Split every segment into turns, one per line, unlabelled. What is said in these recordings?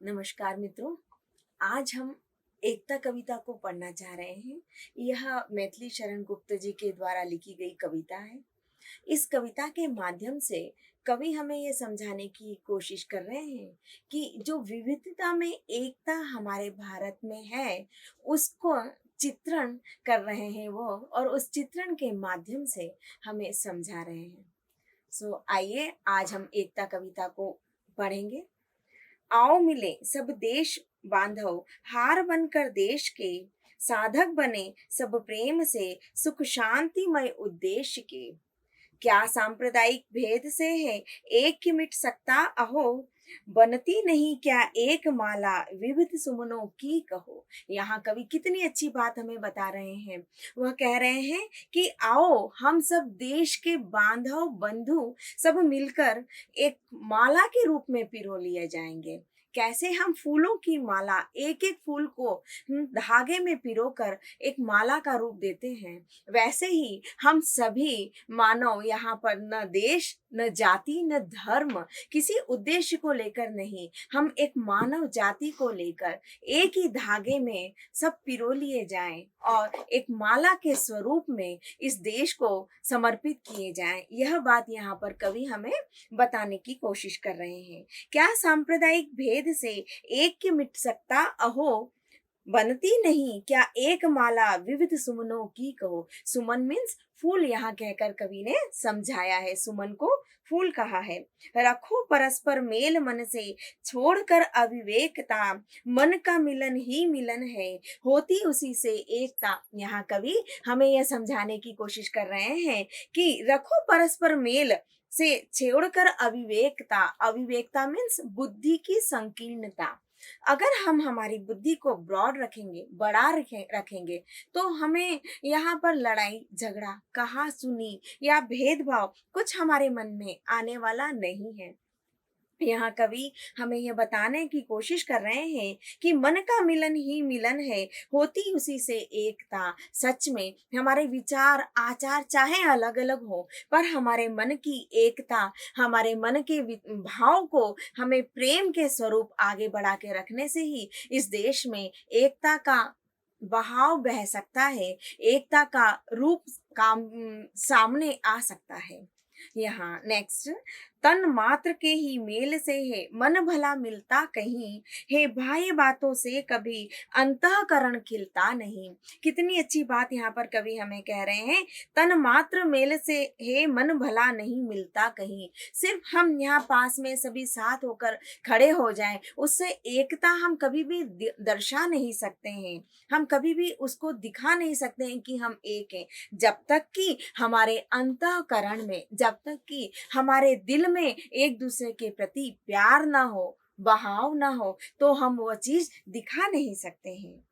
नमस्कार मित्रों। आज हम एकता कविता को पढ़ना चाह रहे हैं। यह मैथिली शरण गुप्त जी के द्वारा लिखी गई कविता है। इस कविता के माध्यम से कवि हमें ये समझाने की कोशिश कर रहे हैं कि जो विविधता में एकता हमारे भारत में है, उसको चित्रण कर रहे हैं वो, और उस चित्रण के माध्यम से हमें समझा रहे हैं। आइए आज हम एकता कविता को पढ़ेंगे। आओ मिले सब देश बांधव, हार बनकर देश के साधक बने सब प्रेम से, सुख शांतिमय उद्देश्य के। क्या सांप्रदायिक भेद से है एक की मिट सकता अहो, बनती नहीं क्या एक माला विविध सुमनों की कहो। यहाँ कवि कितनी अच्छी बात हमें बता रहे हैं। वह कह रहे हैं कि आओ हम सब देश के बांधव बंधु सब मिलकर एक माला के रूप में पिरो लिए जाएंगे। कैसे हम फूलों की माला, एक एक फूल को धागे में पिरोकर एक माला का रूप देते हैं, वैसे ही हम सभी मानव यहाँ पर न देश न जाति न धर्म, किसी उद्देश्य को लेकर नहीं, हम एक मानव जाति को लेकर एक ही धागे में सब पिरो लिए जाएं और एक माला के स्वरूप में इस देश को समर्पित किए जाएं। यह बात यहाँ पर कवि हमें बताने की कोशिश कर रहे हैं। क्या सांप्रदायिक भेद से एक की मिट सकता अहो, बनती नहीं क्या एक माला विविध सुमनों की कहो। सुमन मीन्स फूल, यहाँ कहकर कवि ने समझाया है, सुमन को फूल कहा है। रखो परस्पर मेल मन से, छोड़कर अविवेकता, मन का मिलन ही मिलन है, होती उसी से एकता। यहाँ कवि हमें यह समझाने की कोशिश कर रहे हैं कि रखो परस्पर मेल से, छोड़कर अविवेकता। अविवेकता मीन्स बुद्धि की संकीर्णता। अगर हम हमारी बुद्धि को ब्रॉड रखेंगे, रखेंगे, तो हमें यहाँ पर लड़ाई झगड़ा, कहा सुनी या भेदभाव कुछ हमारे मन में आने वाला नहीं है। यहाँ कवि हमें यह बताने की कोशिश कर रहे हैं कि मन का मिलन ही मिलन है, होती उसी से एकता। सच में हमारे विचार आचार चाहे अलग अलग हो, पर हमारे मन की एकता, हमारे मन के भाव को हमें प्रेम के स्वरूप आगे बढ़ा के रखने से ही इस देश में एकता का बहाव बह सकता है, एकता का रूप सामने आ सकता है। यहाँ नेक्स्ट, तन मात्र के ही मेल से है मन भला मिलता कहीं, हे भाई बातों से कभी अंतःकरण खिलता नहीं। कितनी अच्छी बात यहाँ पर कवि हमें कह रहे हैं, तन मात्र मेल से है मन भला नहीं मिलता कहीं। सिर्फ हम यहाँ पास में सभी साथ होकर खड़े हो जाएं, उससे एकता हम कभी भी दर्शा नहीं सकते हैं, हम कभी भी उसको दिखा नहीं सकते हैं कि हम एक हैं। जब तक कि हमारे अंतःकरण में, जब तक कि हमारे दिल में एक दूसरे के प्रति प्यार ना हो, बहाव ना हो, तो हम वो चीज दिखा नहीं सकते हैं।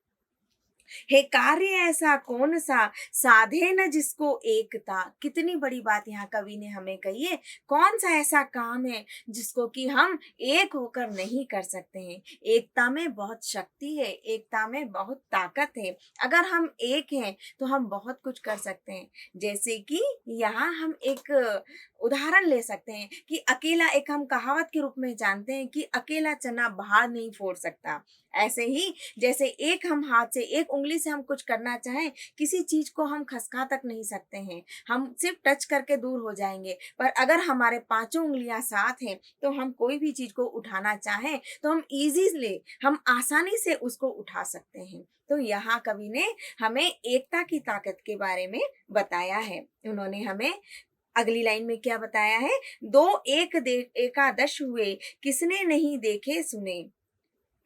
हे कार्य ऐसा कौन सा, साधे न जिसको एकता। कितनी बड़ी बात यहाँ कवि ने हमें कही है। कौन सा ऐसा काम है जिसको कि हम एक होकर नहीं कर सकते हैं। एकता में बहुत शक्ति है, एकता में बहुत ताकत है। अगर हम एक हैं तो हम बहुत कुछ कर सकते हैं। जैसे कि यहाँ हम एक उदाहरण ले सकते हैं कि अकेला, एक हम कहावत के रूप में जानते हैं कि अकेला चना बाहर नहीं फोड़ सकता। ऐसे ही जैसे एक हम हाथ से, एक उंगली से हम कुछ करना चाहें, किसी चीज को हम खसका तक नहीं सकते हैं, हम सिर्फ टच करके दूर हो जाएंगे। पर अगर हमारे पांचों उंगलियां साथ हैं तो हम कोई भी चीज को उठाना चाहें तो हम इजीली, हम आसानी से उसको उठा सकते हैं। तो यहाँ कवि ने हमें एकता की ताकत के बारे में बताया है। उन्होंने हमें अगली लाइन में क्या बताया है, दो एक एकादश हुए, किसने नहीं देखे सुने।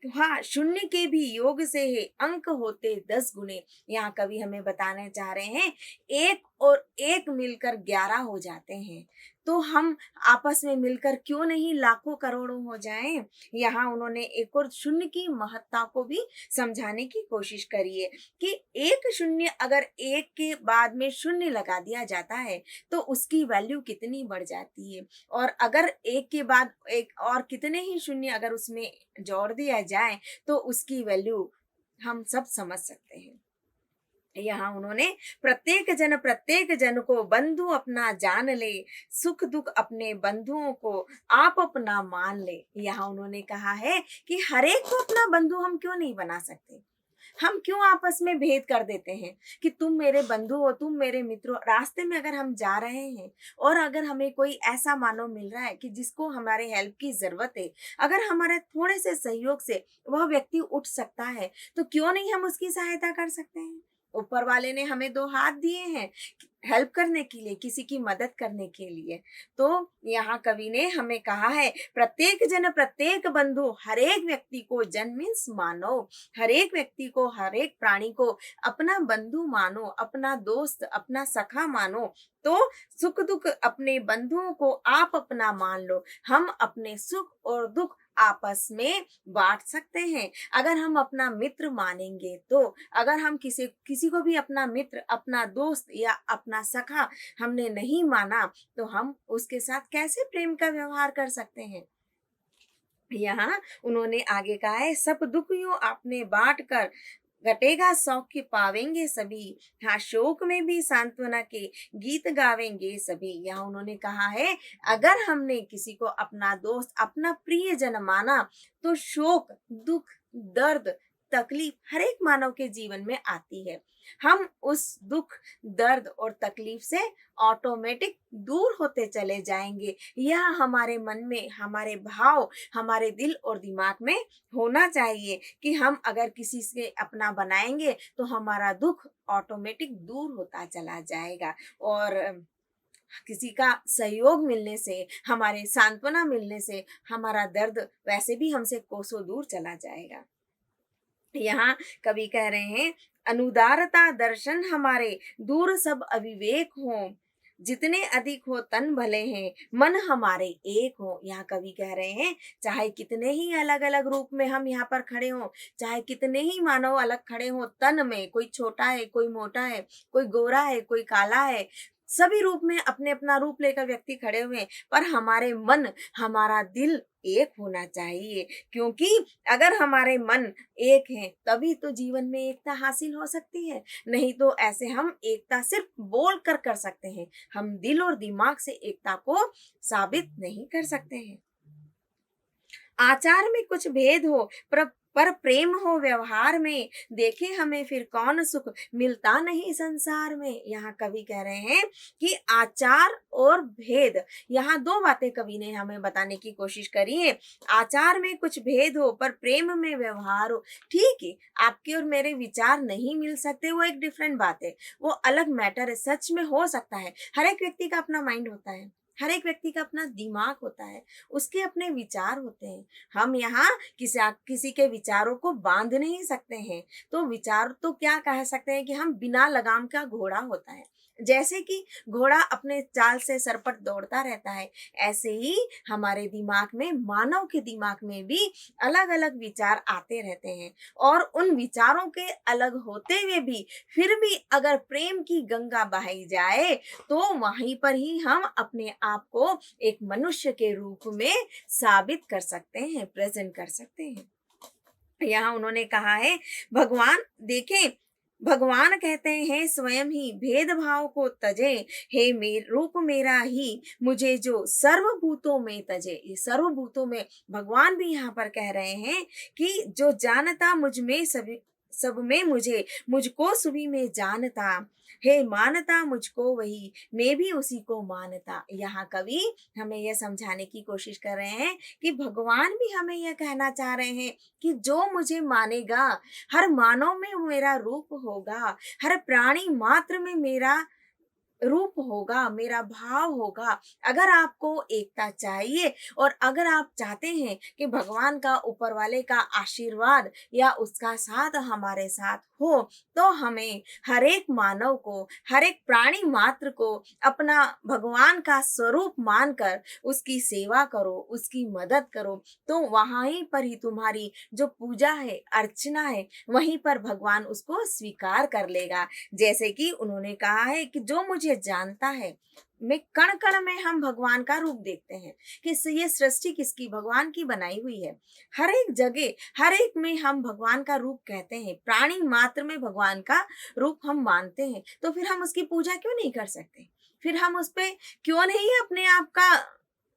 तो हाँ, शून्य के भी योग से है अंक होते 10 गुने। यहाँ कवि हमें बताना चाह रहे हैं, एक और एक मिलकर 11 हो जाते हैं, तो हम आपस में मिलकर क्यों नहीं लाखों करोड़ों हो जाएं। यहाँ उन्होंने एक और शून्य की महत्ता को भी समझाने की कोशिश करी है कि एक शून्य, अगर एक के बाद में शून्य लगा दिया जाता है तो उसकी वैल्यू कितनी बढ़ जाती है, और अगर एक के बाद एक और कितने ही शून्य अगर उसमें जोड़ दिया जाए तो उसकी वैल्यू हम सब समझ सकते हैं। यहाँ उन्होंने प्रत्येक जन को बंधु अपना जान ले, सुख दुख अपने बंधुओं को आप अपना मान ले। यहाँ उन्होंने कहा है कि हर एक को अपना बंधु हम क्यों नहीं बना सकते? हम क्यों आपस में भेद कर देते हैं कि तुम मेरे बंधु हो, तुम मेरे मित्र हो? रास्ते में अगर हम जा रहे हैं और अगर हमें कोई ऐसा मानव मिल रहा है कि जिसको हमारे हेल्प की जरूरत है, अगर हमारे थोड़े से सहयोग से वह व्यक्ति उठ सकता है, तो क्यों नहीं हम उसकी सहायता कर सकते हैं? ऊपर वाले ने हमें दो हाथ दिए हैं हेल्प करने के लिए, किसी की मदद करने के लिए। तो यहाँ कवि ने हमें कहा है, प्रत्येक जन प्रत्येक बंधु, हर एक व्यक्ति को, जन मीन्स मानव, हर एक व्यक्ति को, हर एक प्राणी को अपना बंधु मानो, अपना दोस्त, अपना सखा मानो। तो सुख दुख अपने बंधुओं को आप अपना मान लो। हम अपने सुख और दुख आपस में बांट सकते हैं अगर हम अपना मित्र मानेंगे तो। अगर हम किसी किसी को भी अपना मित्र, अपना दोस्त या अपना सखा हमने नहीं माना, तो हम उसके साथ कैसे प्रेम का व्यवहार कर सकते हैं? यहाँ उन्होंने आगे कहा है, सब दुख यूं आपने बांट कर घटेगा सौख्य पावेंगे सभी, हाँ शोक में भी सांत्वना के गीत गावेंगे सभी। यहाँ उन्होंने कहा है, अगर हमने किसी को अपना दोस्त, अपना प्रिय जन माना, तो शोक, दुख, दर्द, तकलीफ हर एक मानव के जीवन में आती है। हम उस दुख, दर्द और तकलीफ से ऑटोमेटिक दूर होते चले जाएंगे। यह हमारे मन में, हमारे भाव, हमारे दिल और दिमाग में होना चाहिए कि हम अगर किसी से अपना बनाएंगे तो हमारा दुख ऑटोमेटिक दूर होता चला जाएगा, और किसी का सहयोग मिलने से, हमारे सांत्वना मिलने से हमारा दर्द वैसे भी हमसे कोसों दूर चला जाएगा। यहाँ कवि कह रहे हैं, अनुदारता दर्शन हमारे दूर सब अविवेक हो, जितने अधिक हो तन भले हैं, मन हमारे एक हो। यहाँ कवि कह रहे हैं, चाहे कितने ही अलग अलग रूप में हम यहाँ पर खड़े हों, चाहे कितने ही मानव अलग खड़े हों तन में, कोई छोटा है, कोई मोटा है, कोई गोरा है, कोई काला है, सभी रूप में अपने अपना रूप लेकर व्यक्ति खड़े हुए हैं, पर हमारे मन, हमारा दिल एक होना चाहिए। क्योंकि अगर हमारे मन एक हैं तभी तो जीवन में एकता हासिल हो सकती है। नहीं तो ऐसे हम एकता सिर्फ बोल कर सकते हैं, हम दिल और दिमाग से एकता को साबित नहीं कर सकते हैं। आचार में कुछ भेद हो पर प्रेम हो व्यवहार में, देखे हमें फिर कौन सुख मिलता नहीं संसार में। यहाँ कवि कह रहे हैं कि आचार और भेद, यहाँ दो बातें कवि ने हमें बताने की कोशिश करी है। आचार में कुछ भेद हो पर प्रेम में व्यवहार हो। ठीक है, आपके और मेरे विचार नहीं मिल सकते, वो एक डिफरेंट बात है, वो अलग मैटर है, सच में हो सकता है। हर एक व्यक्ति का अपना माइंड होता है, हर एक व्यक्ति का अपना दिमाग होता है, उसके अपने विचार होते हैं। हम यहाँ किसी के विचारों को बांध नहीं सकते हैं। तो विचार तो क्या कह सकते हैं कि हम बिना लगाम का घोड़ा होता है। जैसे कि घोड़ा अपने चाल से सरपट दौड़ता रहता है, ऐसे ही हमारे दिमाग में, मानव के दिमाग में भी अलग अलग विचार आते रहते हैं, और उन विचारों के अलग होते हुए भी फिर भी अगर प्रेम की गंगा बहाई जाए तो वहीं पर ही हम अपने आप को एक मनुष्य के रूप में साबित कर सकते हैं, प्रेजेंट कर सकते हैं। यहाँ उन्होंने कहा है, भगवान देखें, भगवान कहते हैं स्वयं ही भेदभाव को तजे, हे रूप मेरा ही मुझे जो सर्वभूतों में तजे। ये सर्वभूतों में भगवान भी यहाँ पर कह रहे हैं कि जो जानता मुझ में सभी, सब में मुझे, मुझको सभी में जानता, हे मानता मुझको वही, मैं भी उसी को मानता। यहाँ कवि हमें यह समझाने की कोशिश कर रहे हैं कि भगवान भी हमें यह कहना चाह रहे हैं कि जो मुझे मानेगा, हर मानव में मेरा रूप होगा, हर प्राणी मात्र में मेरा रूप होगा, मेरा भाव होगा। अगर आपको एकता चाहिए और अगर आप चाहते हैं कि भगवान का, ऊपर वाले का आशीर्वाद या उसका साथ हमारे साथ हो, तो हमें हर एक मानव को, हर एक प्राणी मात्र को अपना भगवान का स्वरूप मानकर उसकी सेवा करो, उसकी मदद करो। तो वहीं पर ही तुम्हारी जो पूजा है, अर्चना है, वहीं पर भगवान उसको स्वीकार कर लेगा। जैसे कि उन्होंने कहा है कि जो मुझे जानता है में कण कण में हम भगवान का रूप देखते हैं कि ये सृष्टि किसकी, भगवान की बनाई हुई है। हर एक जगह हर एक में हम भगवान का रूप कहते हैं, प्राणी मात्र में भगवान का रूप हम मानते हैं, तो फिर हम उसकी पूजा क्यों नहीं कर सकते? फिर हम उस पे क्यों नहीं अपने आप का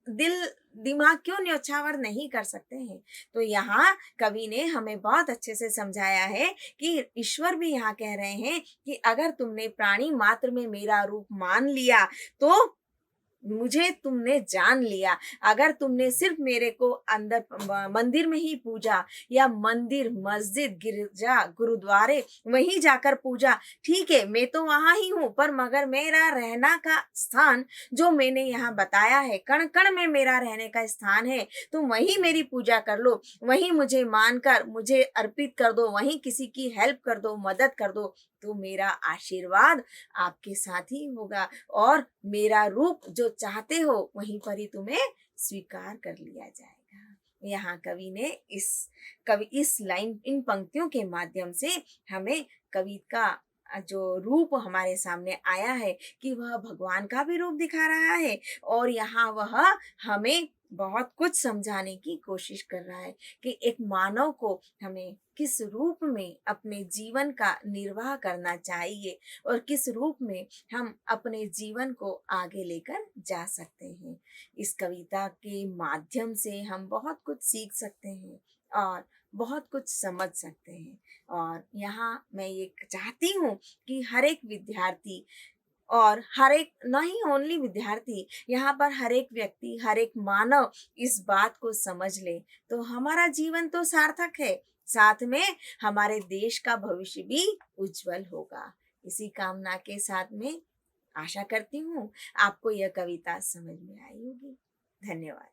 दिल दिमाग क्यों न्यौछावर नहीं कर सकते हैं? तो यहाँ कवि ने हमें बहुत अच्छे से समझाया है कि ईश्वर भी यहाँ कह रहे हैं कि अगर तुमने प्राणी मात्र में मेरा रूप मान लिया तो मुझे तुमने जान लिया। अगर तुमने सिर्फ मेरे को अंदर मंदिर में ही पूजा, या मंदिर, मस्जिद, गिरजा, गुरुद्वारे वहीं जाकर पूजा, ठीक है, मैं तो वहां ही हूँ, पर मगर मेरा रहना का स्थान जो मैंने यहाँ बताया है, कण कण में मेरा रहने का स्थान है, तुम वहीं मेरी पूजा कर लो, वहीं मुझे मानकर मुझे अर्पित कर दो, वहीं किसी की हेल्प कर दो, मदद कर दो, तो मेरा आशीर्वाद आपके साथ ही होगा, और मेरा रूप जो चाहते हो वहीं पर ही तुम्हें स्वीकार कर लिया जाएगा। यहाँ कवि इस लाइन, इन पंक्तियों के माध्यम से हमें कवि का जो रूप हमारे सामने आया है कि वह भगवान का भी रूप दिखा रहा है, और यहाँ वह हमें बहुत कुछ समझाने की कोशिश कर रहा है कि एक मानव को हमें किस रूप में अपने जीवन का निर्वाह करना चाहिए, और किस रूप में हम अपने जीवन को आगे लेकर जा सकते हैं। इस कविता के माध्यम से हम बहुत कुछ सीख सकते हैं और बहुत कुछ समझ सकते हैं। और यहाँ मैं ये चाहती हूँ कि हर एक विद्यार्थी, और हर एक नहीं ओनली विद्यार्थी, यहाँ पर हर एक व्यक्ति, हर एक मानव इस बात को समझ ले तो हमारा जीवन तो सार्थक है, साथ में हमारे देश का भविष्य भी उज्जवल होगा। इसी कामना के साथ में आशा करती हूँ आपको यह कविता समझ में आई होगी। धन्यवाद।